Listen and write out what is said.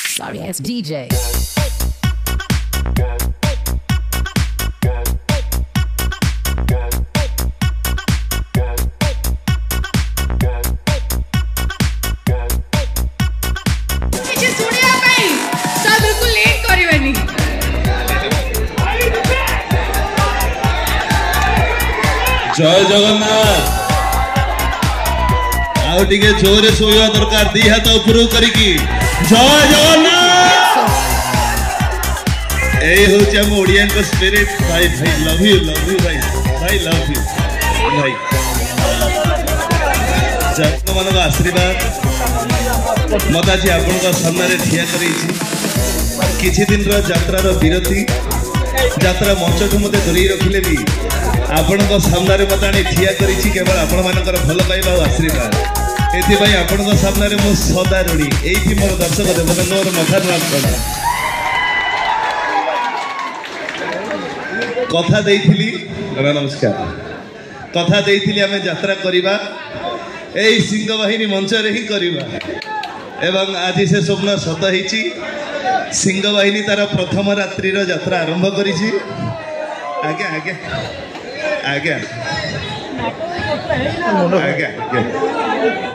Sorry ass DJ. जय जगन्नाथ आउ टिके जोरे सोया दरकार दी हाथ उपरू करिकी जय जगन्नाथ ए होची हम ओडियन को स्पिरिट भाई भाई लव यू भाई भाई लव यू भाई जगन मन का आशीर्वाद मत आज आपण का सामने ठिया करी किछि दिन रो यात्रा रो विरति यात्रा मंच को मते धरी रखिले भी आपण सामने मत आनी ठिया करी केवल आपण मानकर भल पाइबा और आशीर्वाद एथि आपण सामने मो सदा ऋणी एथि मोर दर्शक देवदंगर मखान कथा देइथिली नमस्कार कथा देइथिली आमे यात्रा करिबा एई सिंह बाहिनी मंच रे ही करिबा एवं आज से स्वप्न सत होईची सिंह बाहिनी तार प्रथम रात्रि रो यात्रा आरंभ करिची आगे आगे आगे आगे आगे